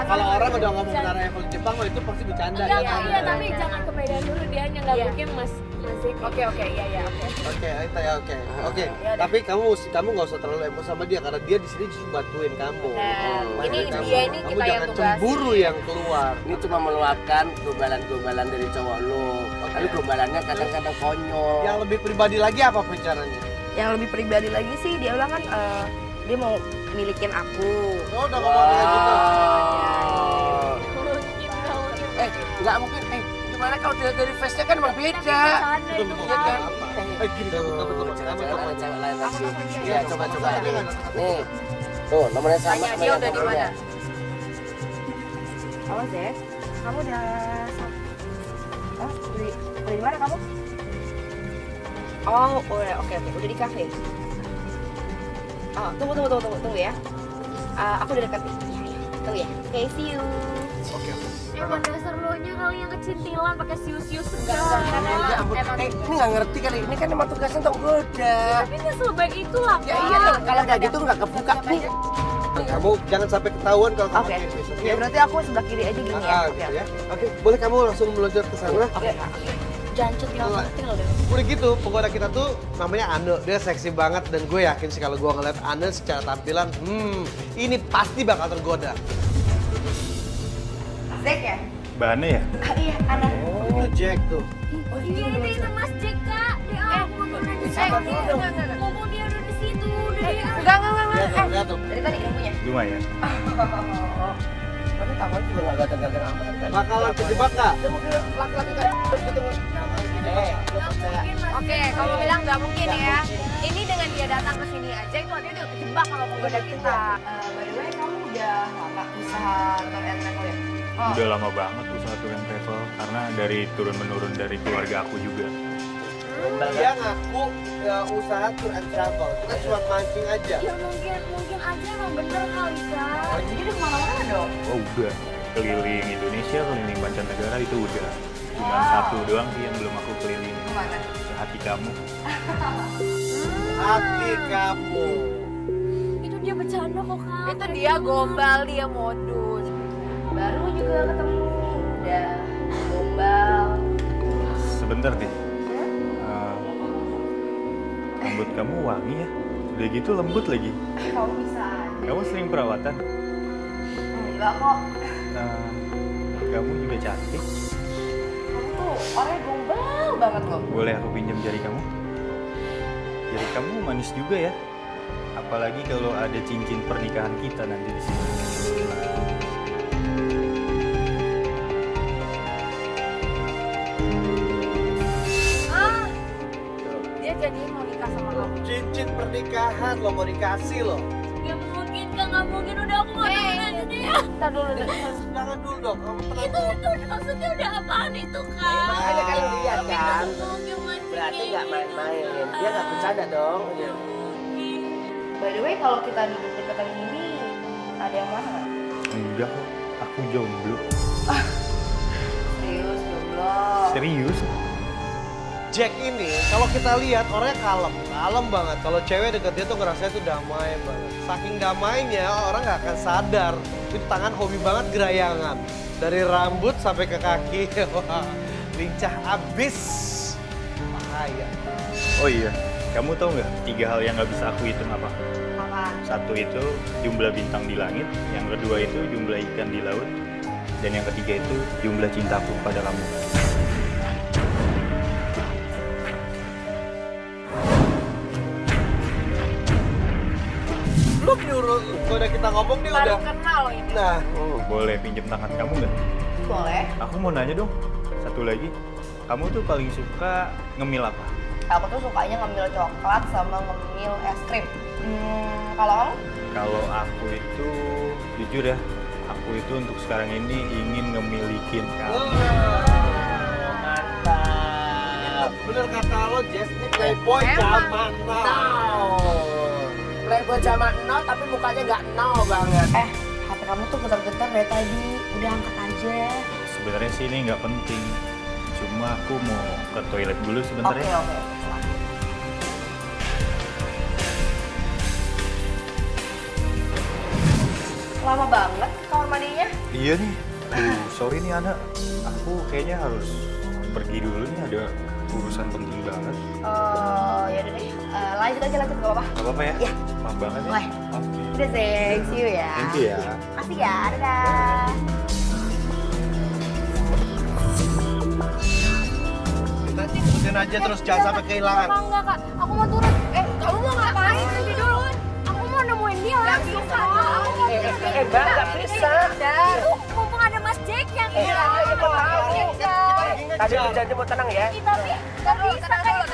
Kalau orang udah ngomong menara Eiffel di Jepang, itu pasti bercanda ya. Iya, tapi jangan kepedean dulu dia hanya nggak mungkin Mas Zik. Oke, iya. Oke. Tapi kamu nggak usah terlalu emosi sama dia karena dia di sini justru bantuin kamu. Ini Bantuin dia kamu. ini Kamu kita yang jangan tugasin. cemburu yang keluar. ini cuma meluapkan gombalan-gombalan dari cowok lo. Tapi gombalannya kadang-kadang konyol. Yang lebih pribadi lagi apa bicaranya? Yang lebih pribadi lagi sih, dia bilang kan dia mau milikin aku. Oh, udah ngomong kayak gitu. Nggak mungkin. Gimana kalau dari face-nya kan emang beda. Iya kan? Gini kamu. Jangan lain lagi. Iya, coba. Nih, tuh nomornya sama. Tanya dia udah di mana? Halo Zek, kamu udah di mana kamu? Oh, oke, udah di kafe. Oh, tunggu ya. Aku udah dekat. Iya. Tunggu ya. Oke, see you. Oke. Emang dasar lo nya kali yang kecintilan pakai sius-sius Ya ampun, ini nggak ngerti kali. Ini kan emang tugasnya untuk goda. Tapi nggak sebaik itu lah. Ya iya, kalau nggak gitu nggak kebuka nih. Kamu jangan sampai ketahuan kalau kamu Oke. kayak gitu. Ya berarti aku sebelah kiri aja gini ya. Gitu ya. Oke, boleh kamu langsung meloncat ke sana? Oke. Jangan centil-centil deh. Udah gitu, penggoda kita tuh namanya Ane. Dia seksi banget dan gue yakin sih kalau gue ngeliat Ane secara tampilan, ini pasti bakal tergoda. Zek ya? Bahannya ya? Iya, Ana. Oh, Jack tuh. Oh iya itu Mas Jack Kak. Ya ampun. Sabar dulu dong. Ngomong dia udah di situ. Udah di Enggak. Lihat tuh. Dari tadi ilmunya. Lumayan. Tapi tangan juga nggak ganteng-ganteng amat kan? Bakalan kejebak nggak? Dia mungkin laki-laki kan terus ketemu. Lu percaya? Oke, kamu bilang nggak mungkin ya. Ini dengan dia datang ke sini aja itu dia udah kejebak kalau menggoda kita. By the way, kamu udah lama usaha tour and travel ya? Oh. Udah lama banget usaha tour and travel karena dari turun-menurun dari keluarga aku juga. Dia ngaku usaha tour and travel. Kita cuma mancing aja. Ya mungkin aja emang bener kali Kak. Jadi udah kemana-mana dong? Oh udah, keliling Indonesia, keliling mancanegara itu udah. Cuma satu doang sih yang belum aku keliling. Kemana? Hati kamu. Hati kamu. Itu dia bercanda kok Kak. Itu dia gombal, dia modus. Baru juga ketemu. Udah gombal. Sebentar deh. Rambut kamu wangi ya. Udah gitu lembut lagi. Kamu bisa aja. Kamu sering perawatan? Enggak kok. Nah, kamu juga cantik. Kamu tuh orangnya gombal banget loh. Boleh aku pinjam jari kamu? Jari kamu manis juga ya. Apalagi kalau ada cincin pernikahan kita nanti di sini. Dia jadi mau nikah sama kamu. Cincin pernikahan lo mau dikasih lo. Gak mungkin Kak, gak mungkin. Udah aku gak dengan dia. Ntar dulu deh. Jangan dulu dong, kamu tenang Itu dulu. maksudnya udah apaan itu Kak? Makanya kan lu lihat kan. Mungkin masih Berarti kayak nggak gitu, main-main. Kak. Dia nggak bercanda dong. Nggak mungkin. By the way, kalau kita duduk deketan ini, ada yang mana nggak? Enggak kok, aku jomblo. Serius, jomblo. Serius? Jack ini kalau kita lihat orangnya kalem banget. Kalau cewek deket dia tuh ngerasanya tuh damai banget. Saking damainya orang nggak akan sadar. Itu tangan hobi banget gerayangan. Dari rambut sampai ke kaki. Wah, lincah abis. Bahaya. Oh iya, kamu tahu nggak 3 hal yang nggak bisa aku hitung apa? Apa? Satu itu jumlah bintang di langit, yang kedua itu jumlah ikan di laut, dan yang ketiga itu jumlah cintaku pada kamu. Lu nyuruh udah kita ngomong nih Baru udah. kenal loh ini. Nah, Boleh pinjam tangan kamu nggak? Boleh. Aku mau nanya dong, satu lagi. Kamu tuh paling suka ngemil apa? Aku tuh sukanya ngemil coklat sama ngemil es krim. Kalau kamu? Kalau aku itu, jujur ya, aku itu untuk sekarang ini ingin ngemilikin kamu. mantap. Bener kata lo, Jess, ini playboy Emang. zaman now. Playboy zaman now tapi mukanya nggak now banget. HP kamu tuh getar-getar dari tadi. Udah angkat aja. Sebenarnya sih ini nggak penting, cuma aku mau ke toilet dulu sebentar Oke, ya. oke. Lama banget kamar mandinya. Iya nih, sorry nih anak, aku kayaknya harus pergi dulu nih, ada urusan penting banget. Ya udah deh. Lanjut aja, gak apa-apa. Gak apa-apa ya? Iya. Maaf banget ya. Boleh. Oke. Udah, Zek. See you ya. Thank you ya. Makasih ya. Dadah. Kita ikutin aja terus, jangan sampai kehilangan. Enggak, Kak. Aku mau turun. Kamu mau ngapain? Nanti dulu. Aku mau nemuin dia langsung. Mbak, nggak bisa. Mumpung ada Mas Jack yang Iya, Tadi lu janji mau tenang ya. tapi bisa kayak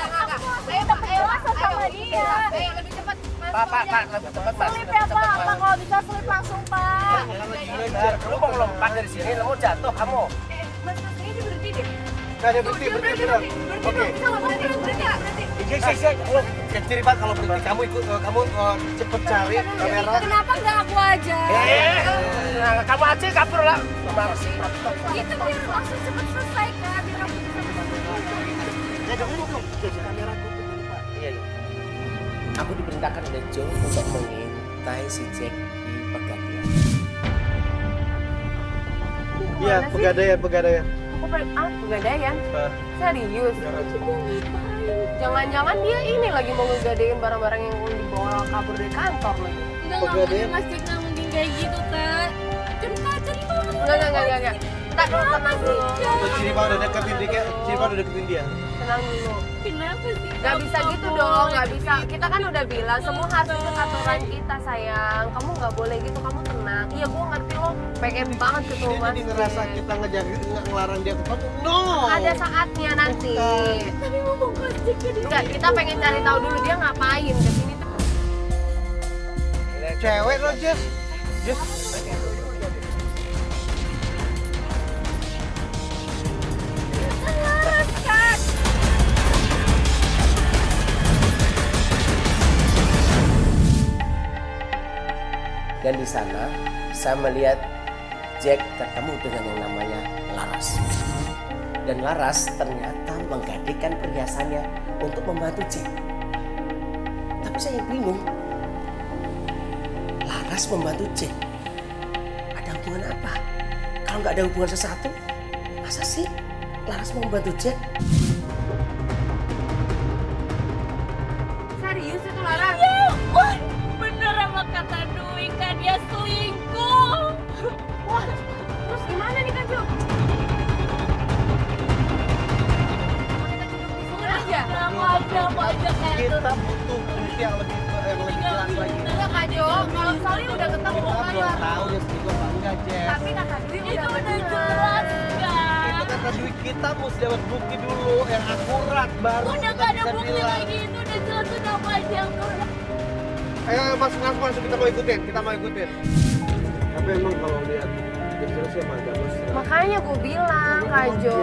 Ella sama dia. Lebih cepat. Pak, lebih cepat Mas. Slip ya Pak, Pak kalau bisa slip langsung Pak. Lu mau lompat dari sini, lu mau jatuh kamu. Mas ini berhenti deh. Nggak ada berhenti beneran. Oke. Cek. Lo kecil banget kalau berhenti kamu ikut, kamu cepet cari kamera. Kenapa nggak aku aja? Kamu aja kabur lah. Gimana sih? Itu biar langsung cepet selesai Kak, biar aku bisa Iya. Aku diperintahkan oleh Jung untuk mengintai si Jack di Pegadaian. Iya, pegadaian. Aku pegadaian? Serius? Jangan-jangan dia ini lagi mau ngegadein barang-barang yang dibawa kabur dari kantor lagi. Enggak mungkin Mas Jack nggak mungkin kayak gitu Kak. Enggak. Entar dulu. Ciri udah deketin dia. tenang dulu. Kenapa sih? Gak bisa gitu dong, gak bisa. Kita kan udah bilang semua harus ikut aturan kita sayang. Kamu gak boleh gitu, kamu tenang. Iya gue ngerti lo pengen banget ketemu Dia Mas. jadi ngerasa kita ngelarang dia ketemu. No! Ada saatnya nanti. Tapi mau ngojek ke dia. Enggak, kita pengen cari tahu dulu dia ngapain kesini. Cewek lo, Jess. Jess. Dan di sana saya melihat Jack ketemu dengan yang namanya Laras. Dan Laras ternyata menggadaikan perhiasannya untuk membantu Jack. Tapi saya bingung. Laras membantu Jack. Ada hubungan apa? Kalau nggak ada hubungan sesuatu, masa sih Laras mau membantu Jack? Serius itu Laras? Ya, wah, bener apa kata Dwi, kan dia selingkuh. Wah, terus gimana nih Kak Jo? Kita duduk di sini aja. Mau aja kayak gitu. Kita butuh bukti yang lebih jelas lagi. Enggak Kak Jo, kalau misalnya udah ketemu Kita kan belum tahu dia selingkuh apa enggak, Jess. tapi kata Dwi Itu udah bener. jelas kan. Itu kata duit kita mesti dapat bukti dulu yang akurat baru Udah kita gak ada bisa bukti bilang. lagi, itu udah jelas udah apa aja yang udah. Ayo masuk kita mau ikutin, Tapi emang kalau lihat jelas emang bagus. Makanya gue bilang Kak Jo.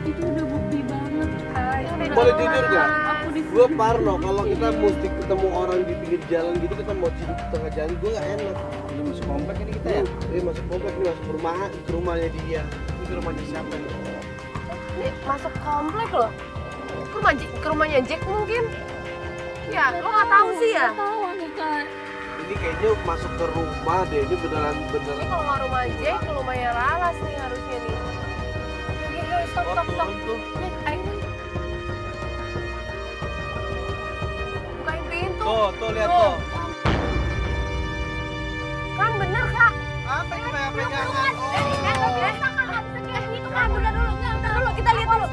Itu udah bukti banget. Boleh jujur gak? Aku di Gue parno kalau kita mesti ketemu orang di pinggir jalan gitu kita mau ciduk di tengah jalan gue gak enak. Ini masuk komplek ini kita ya? Ini masuk komplek nih masuk ke rumahnya dia. Ini ke rumahnya siapa nih? Ini masuk komplek loh. Ke rumahnya Jack mungkin. Ya, lo nggak tahu sih ya. Tahu nih kan. Ini kayaknya masuk ke rumah deh. Ini beneran. Ini kalau nggak rumah Jack, ke rumahnya Laras nih harusnya nih. Oke, stop. Turun tuh. Nih, ayo. Bukain pintu. Tuh lihat tuh. Kan bener Kak. Apa ini kayak pegangan? Biasa kan nggak bisa kayak gitu kan. Udah dulu, kita lihat dulu.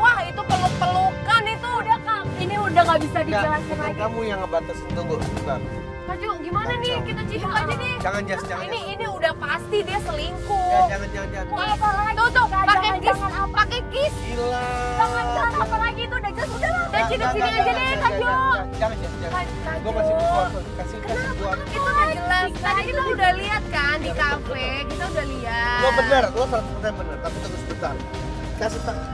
Wah, itu peluk-pelukan itu udah Kak. Ini udah nggak bisa dijelasin Bukan lagi. kamu yang ngebatasin, tunggu bentar. Kak Jo, gimana nih? Kita ciduk aja nih. Jangan Jas, jangan. Ini udah pasti dia selingkuh. Ya, jangan. Mau apa lagi? Tuh, pakai kiss. Gila. Jangan apa lagi itu udah jelas udah lah. Udah ciduk sini aja deh Kak Jo. Jangan. Gue masih butuh waktu. Kasih buat. Itu udah jelas. Tadi kita udah lihat kan di kafe. Kita udah lihat. Lo bener, lo 100% bener. Tapi tunggu sebentar.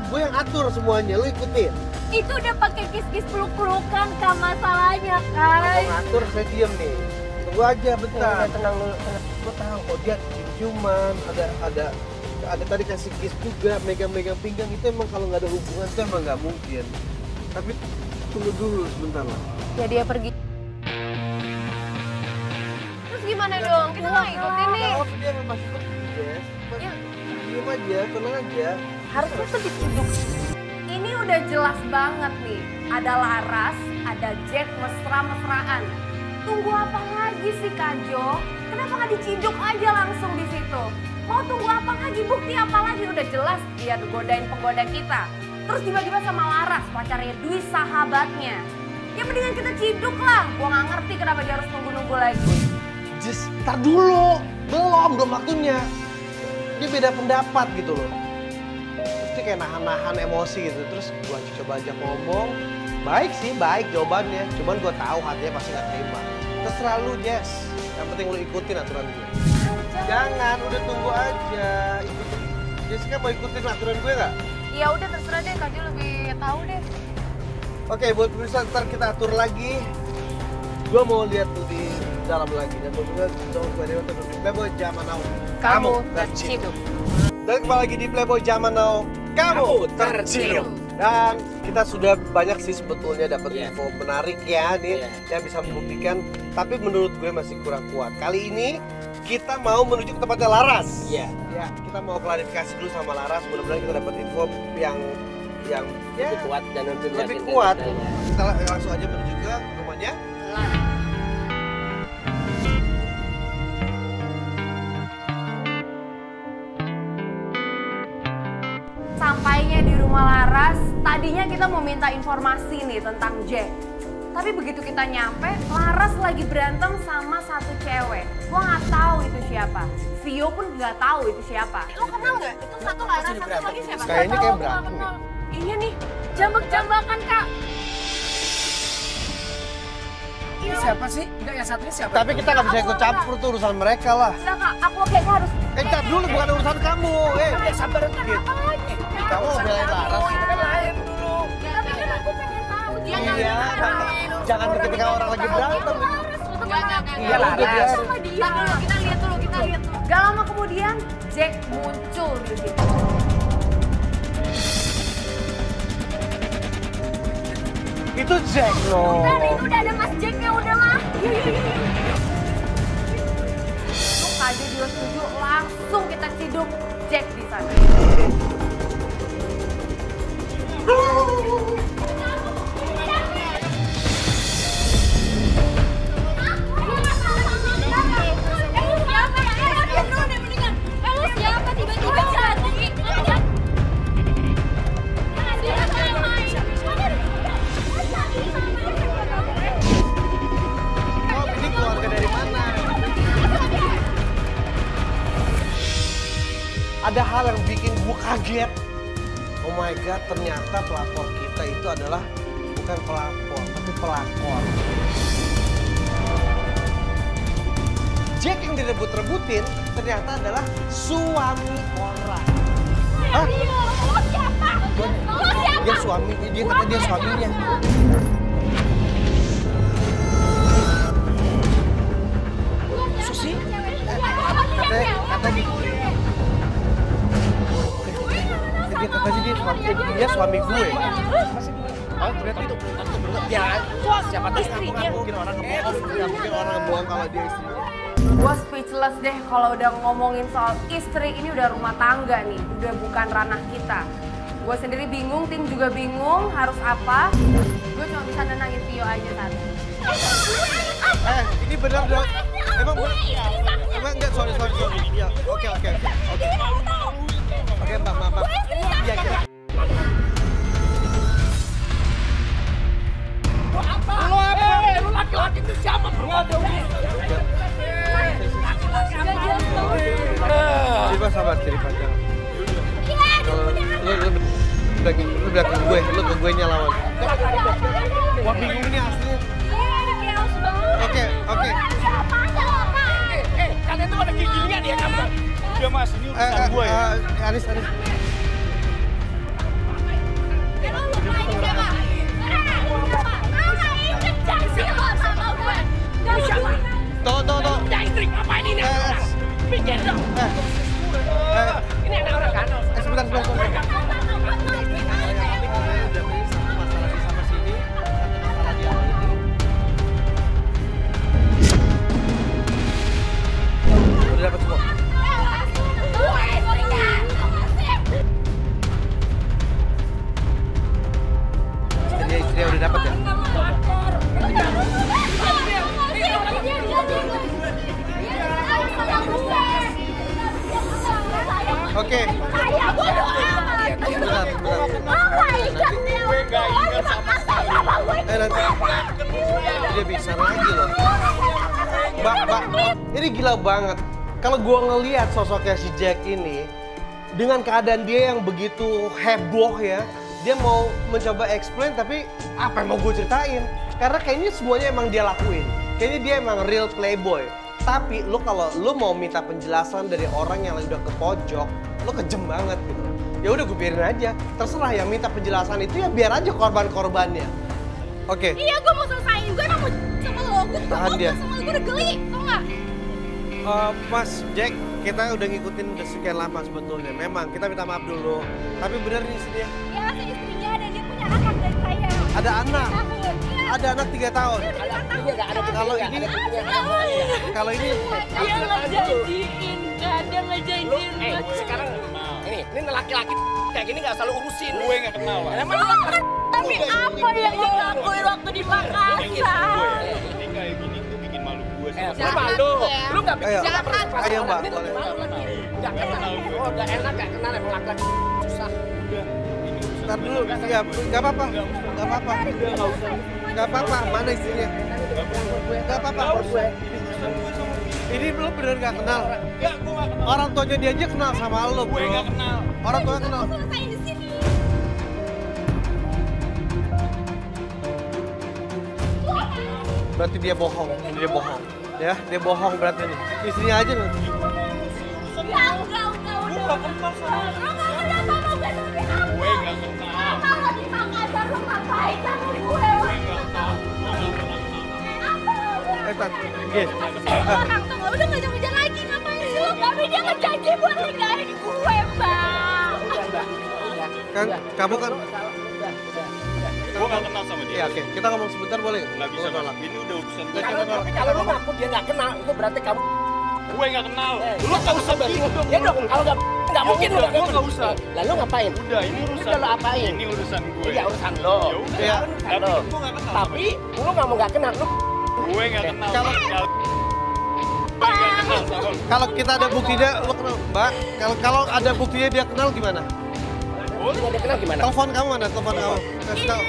Gue yang atur semuanya, lo ikutin. Itu udah pakai kis-kis peluk-pelukan kan masalahnya Kalau kan. ngatur saya diem nih. Tunggu aja bentar. Tenang dulu. Gue tahu, oh dia ciuman, ada tadi kasih kiss juga, megang-megang pinggang itu emang kalau nggak ada hubungan itu emang nggak mungkin. Tapi tunggu dulu sebentar lah. Ya dia pergi. Terus gimana dong? Kita nggak ikutin nih. Kalau dia emang masih pergi, Jess. Ya. Diem aja, tenang aja. Harusnya tuh diciduk. Ini udah jelas banget nih. Ada Laras, ada Jack mesra-mesraan. Tunggu apa lagi sih Kak Jo? Kenapa nggak diciduk aja langsung di situ? Mau tunggu apa lagi? Bukti apa lagi? Udah jelas dia godain penggoda kita. Terus tiba-tiba sama Laras, pacarnya Dwi, sahabatnya. Ya mendingan kita ciduk lah. Gua nggak ngerti kenapa dia harus nunggu-nunggu lagi. Just, tar dulu. Belum waktunya. Dia beda pendapat gitu loh. Terus dia kayak nahan-nahan emosi gitu. Terus gua coba ajak ngomong. Baik sih, baik jawabannya. Cuman gua tahu hatinya pasti gak terima. Terserah lu, Jess. Yang penting lu ikutin aturan gue. Jangan, udah tunggu aja. Ikutin. Jessica mau ikutin aturan gue nggak? Ya udah terserah deh, Kak Jo lebih tahu deh. Oke, buat pemirsa ntar kita atur lagi. Gua mau lihat tuh di dalam lagi. Dan pemirsa jangan lupa di Playboy Zaman Now. Kamu terciduk. Dan kembali lagi di Playboy Zaman Now. Kamu terciduk. Dan kita sudah banyak sih sebetulnya dapat info menarik ya nih yang bisa membuktikan. Tapi menurut gue masih kurang kuat. Kali ini kita mau menuju ke tempatnya Laras. Iya. Ya, kita mau klarifikasi dulu sama Laras. Mudah-mudahan kita dapat info yang Lebih kuat dan untuk lebih meyakinkan kuat. kita, ya. Kita langsung aja menuju ke rumahnya. Sampainya di rumah Laras, tadinya kita mau minta informasi nih tentang Jack. Tapi begitu kita nyampe, Laras lagi berantem sama satu cewek. Gua nggak tahu itu siapa. Vio pun nggak tahu itu siapa. Lo kenal nggak? Itu satu Laras, satu lagi siapa? Kayaknya kayak berantem ya. Iya nih, jambak-jambakan Kak. Ini siapa sih? Enggak, yang satunya siapa? Tapi kita nggak bisa ikut campur tuh urusan mereka lah. Enggak Kak, aku kayaknya harus... Ntar dulu, bukan urusan kamu. Sabar dikit. Kamu mau belain Laras. Itu kan lain dulu. Tapi kan aku pengen tahu dia Iya, jangan ketika orang lagi berantem. Iya lah. Kita lihat dulu. Gak lama kemudian, Jack muncul di situ. Itu Jack loh. Udah ada Mas Jacknya, udah lah. Lu aja juga setuju, langsung kita ciduk Jack di sana. Ada hal yang bikin gue kaget. Oh my god, ternyata pelapor kita itu adalah bukan pelapor, tapi pelakor. Jack yang direbut-rebutin ternyata adalah suami orang. Hah? Lo siapa? Dia suami, dia kata dia suaminya. Susi? Kata dia suami gue. Oh, ternyata itu ya. Siapa tahu mungkin orang ngebohong. Ya, mungkin orang ngebohong kalau dia istrinya. Gue speechless deh kalau udah ngomongin soal istri, ini udah rumah tangga nih, udah bukan ranah kita. Gue sendiri bingung, tim juga bingung, harus apa. Gue cuma bisa nenangin Vio aja tadi. Ini benar dong. Emang enggak, sorry. Ya, oke. Oke, Mbak. Iya. Lu laki-laki itu siapa? Coba sabar, cerita jangan. Lu belakang gue, lu ke gue nya lawan. Wah, bingung ini asli. Oke. Kalian tuh ada giginya dia kan? Udah Mas, ini urusan gue ya. Anis. Tuh. Ya istri, ngapain ini? Pikir dong. Ini anak orang kan? Sebentar. Udah dapat semua. Istri udah dapat ya? Oke. Nanti dia bisa lagi loh. Mbak, ini gila banget. Kalau gue ngelihat sosoknya si Jack ini, dengan keadaan dia yang begitu heboh ya, dia mau mencoba explain tapi apa yang mau gue ceritain? Karena kayaknya semuanya emang dia lakuin. Kayaknya dia emang real playboy. Tapi lu kalau lu mau minta penjelasan dari orang yang udah ke pojok, lu kejem banget gitu. Ya udah gue biarin aja. Terserah yang minta penjelasan itu ya biar aja korban-korbannya. Oke. Iya, gue mau selesaiin. Gue emang mau sama lo. Gue Tahan dia. sama lo. Gue udah geli, tau gak? Mas Jack, kita udah ngikutin udah sekian lama sebetulnya. Memang kita minta maaf dulu. Tapi bener nih istrinya. Ya, saya istrinya dan dia punya anak dari saya. Ada anak. Iya. Ada anak 3 tahun. Kalau ini Dia ngejanjiin, kan? Dia ngejanjiin. Sekarang ini laki-laki kayak gini nggak selalu urusin. Gue nggak kenal. Emang lu Tapi apa yang dia lakuin waktu di Makassar? Ini kayak gini tuh bikin malu gue. lu malu. Lu nggak Ayo. bicara Ayo, Mbak, Ini boleh. malu lagi. Nggak kenal. Oh, nggak enak nggak kenal emang laki-laki susah. Ntar dulu, ya nggak apa-apa, nggak apa-apa, nggak apa-apa. Mana istrinya? Nggak apa-apa. Ini lu bener nggak kenal? Orang tuanya dia aja kenal sama lo, bro. Gue nggak kenal. Orang tuanya kenal. Berarti dia bohong, ya, dia bohong berarti nih. Istrinya aja nih. Orang tuh udah ngejar-ngejar lagi, ngapain sih lo? Tapi dia ngejanji buat nikahin gue, Bang. Kan kamu kan Gue nggak kenal sama dia. iya, oke. Kita ngomong sebentar boleh? Nggak bisa nolak. Ini udah urusan gue. Tapi kalau lu ngaku dia nggak kenal, itu berarti kamu. Gue nggak kenal. Lu nggak usah begitu. Ya dong, kalau nggak mungkin lu. Gue nggak usah. Lalu ngapain? Udah, ini urusan. Udah lo apain? Ini urusan gue. Iya urusan lo. Ya udah. Iya urusan lo. Gue nggak kenal. Tapi lu nggak mau nggak kenal, lu Gue nggak kenal. Kalau kita ada buktinya, lo kenal, Mbak. Kalau ada buktinya dia kenal gimana? mau dia kenal gimana? Telepon kamu mana? Telepon kamu. Kasih tahu.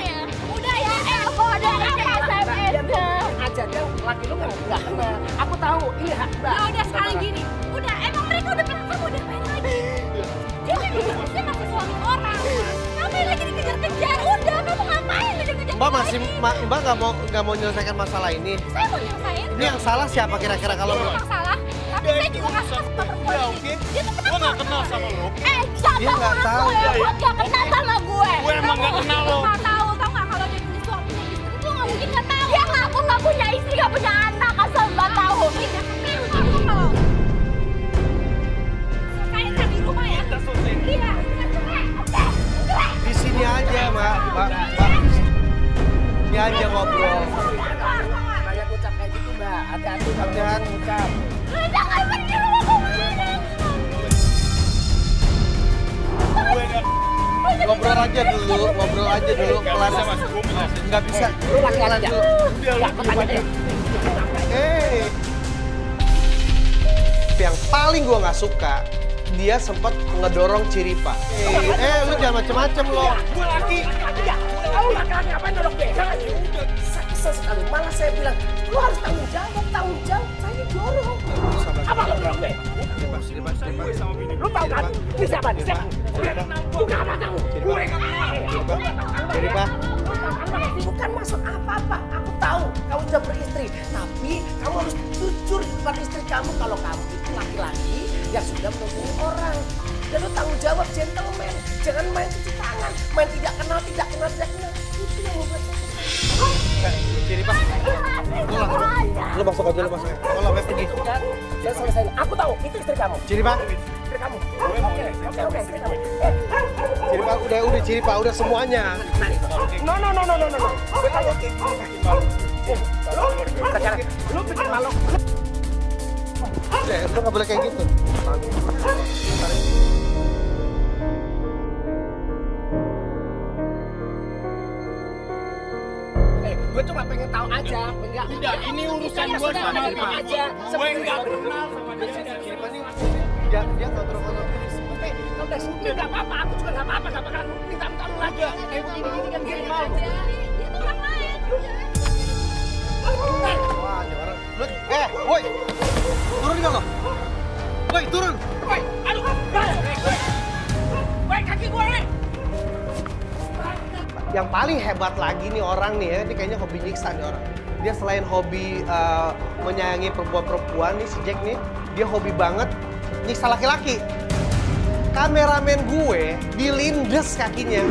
Udah ya, aku ada SMS-nya. Aja dia laki lu nggak kenal. Aku tahu ini hak Mbak. Ya udah sekarang gini, udah emang mereka udah pernah kamu udah main lagi. Dia masih suami orang. Ngapain lagi dikejar-kejar? Udah, kamu ngapain dikejar-kejar? Mbak masih Mbak nggak mau menyelesaikan masalah ini. Saya mau nyelesain. Ini yang salah siapa kira-kira kalau Itu memang salah. Tapi saya juga nggak suka sama perempuan ini. Dia tuh Gue nggak kenal sama lo. jangan Dia nggak tahu. ya, buat gak kenal sama gue. Gue emang nggak kenal lo. Nggak tahu, tau nggak kalau dia punya suami punya istri itu nggak mungkin nggak tahu. Dia ngaku nggak punya istri, nggak punya anak, asal nggak tahu. Kamu kalau selesaikan di rumah ya. Iya, di sini aja, Mbak. Ini aja ngobrol. Banyak ucap kayak gitu Mbak. Hati-hati kalau Hati-hati. ucap. jangan pergi rumah kemana. Ngobrol aja dulu, kelar. Nggak bisa. Lu laki-laki aja. Nggak, aku tanya deh. Yang paling gua nggak suka, dia sempat ngedorong Ciripa. Lu jangan macem-macem lo. Gue laki. Kamu laki-laki ngapain dorong dia? Jangan. Kesel sekali. Malah saya bilang, lu harus tanggung jawab. Saya dorong. Apa lo dorong dia? Lu tahu kan? Ini siapa? Bukan apa kamu? Gue nggak kenal. Ciripa. Bukan maksud apa-apa. Aku tahu kamu sudah beristri. Tapi kamu harus jujur di depan istri kamu kalau kamu itu laki-laki yang sudah mempunyai orang. Dan lu tanggung jawab, gentleman. Jangan main cuci tangan. Main tidak kenal. Itu yang membuat Ciripa. Lu masuk aja. Kalau mau pergi. Jangan selesai. Aku tahu, itu istri kamu. Ciripa. Istri kamu. Oke, istri kamu. Ciripa, udah Ciripa, udah semuanya. No. Gue tanya. Lu bikin malu. Lu nggak boleh kayak gitu. Gue cuma pengen tahu aja. Tidak, ini urusan gue sama dia. Aja. Gue nggak kenal sama dia. Dia kontrol terus. Udah sini nggak apa-apa. Aku juga nggak apa-apa. Nggak bakalan minta lagi. Kayak begini kan gini mau. Dia tuh orang lain. Wah, ini orang. Woi. Turun nggak lo? Woi, turun. Woi, aduh. Woi, kaki gue. Yang paling hebat lagi nih orang nih ya, ini kayaknya hobi nyiksa nih orang. Dia selain hobi menyayangi perempuan-perempuan nih, si Jack nih, dia hobi banget nyiksa laki-laki. Kameramen gue dilindes kakinya.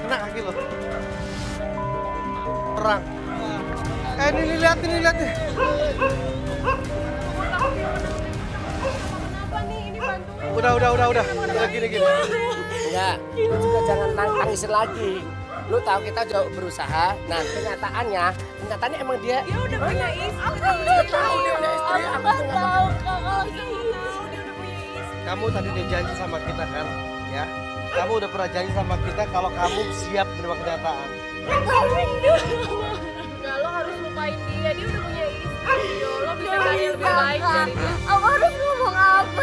Kena kaki lo. Terang. Ini liatin. Udah. Gini. Enggak, lu juga jangan nangisin lagi. Lu tahu kita jauh berusaha. Nah, kenyataannya emang dia Udah punya istri. Aku tahu dia punya istri. Aku nggak tahu kalau gitu. Dia udah punya istri. Kamu tadi udah janji sama kita kan, ya? Kamu udah pernah janji sama kita kalau kamu siap menerima kenyataan. Enggak, lo harus lupain dia. Dia udah punya istri. Lo bisa cari yang lebih baik dari dia. Aku harus ngomong apa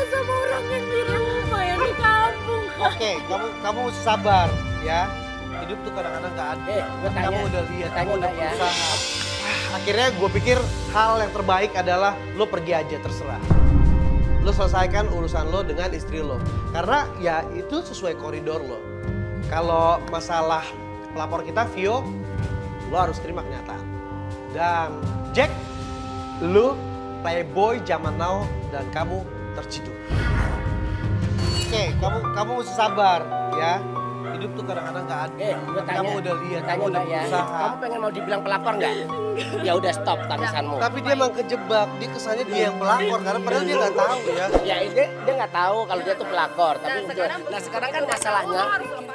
kamu mesti sabar ya. Hidup tuh kadang-kadang nggak adil. Gue tanya, kamu udah lihat, tanya kamu udah nggak ya? berusaha. Akhirnya gue pikir hal yang terbaik adalah lo pergi aja, terserah. Lo selesaikan urusan lo dengan istri lo. Karena ya itu sesuai koridor lo. Kalau masalah pelapor kita, Vio, lo harus terima kenyataan. Dan Jack, lo playboy zaman now dan kamu terciduk. Oke, kamu mesti sabar ya. Hidup tuh kadang-kadang nggak adil. Gue tanya, kamu udah lihat, tanya kamu udah nggak ya? berusaha. Kamu pengen mau dibilang pelakor nggak? Ya udah stop tangisanmu. Tapi dia emang kejebak, dia kesannya dia yang pelakor karena padahal dia nggak tahu ya. Ya dia nggak tahu kalau dia tuh pelakor. Tapi sekarang kan masalahnya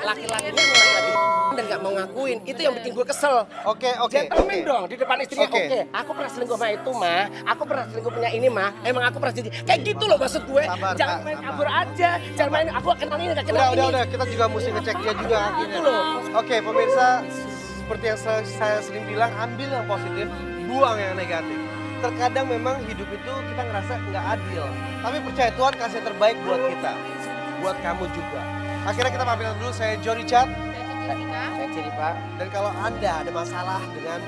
laki-lakinya mulai lagi dan nggak mau ngakuin. Itu yang bikin gue kesel. Oke. Gentleman dong di depan istrinya. Oke. Oke, aku pernah selingkuh sama itu mah. Aku pernah selingkuh punya ini mah. Emang aku pernah jadi kayak gitu loh maksud gue. Sabar, Jangan Kak, main sabar. kabur aja. Jangan main aku kenal ini nggak kenal ini. Udah, kita juga mesti ngecek dia juga akhirnya. Gitu loh. Oke, pemirsa, seperti yang saya sering bilang, ambil yang positif, buang yang negatif. Terkadang memang hidup itu kita ngerasa nggak adil. Tapi percaya Tuhan kasih yang terbaik buat kita. Buat kamu juga. Akhirnya kita pamitan dulu, saya Johnny Chat. Saya Ciri Pak. Dan kalau Anda ada masalah dengan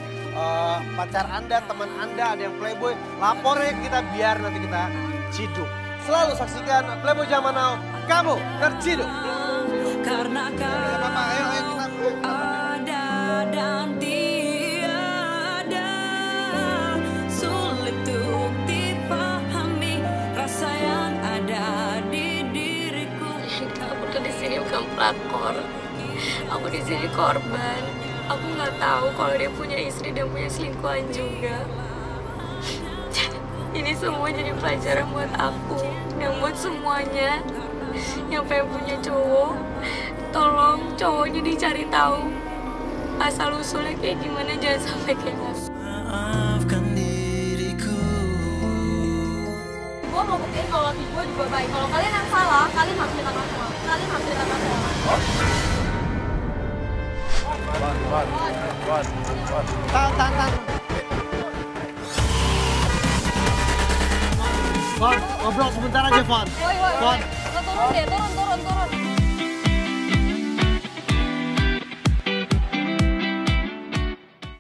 pacar Anda, teman Anda, ada yang playboy, lapornya ke kita biar nanti kita ciduk. Selalu saksikan Playboy Zaman Now, kamu terciduk. Karena Bapak, ayo kita. ada dan tiada, sulit untuk dipahami rasa yang ada di diriku. Aku tuh di sini bukan pelakor. Aku di sini korban. Aku nggak tahu kalau dia punya istri dan punya selingkuhan juga. Ini semua jadi pelajaran buat aku dan buat semuanya yang pengen punya cowok. Tolong cowoknya dicari tahu asal usulnya kayak gimana, jangan sampai kayak gitu. Maafkan diriku. Gue mau buktiin kalau laki gue juga baik. Kalau kalian yang salah, kalian harus minta maaf. Kalian harus minta maaf. Tahan. Von, ngobrol sebentar aja, Von. Woi. Lo turun deh, turun.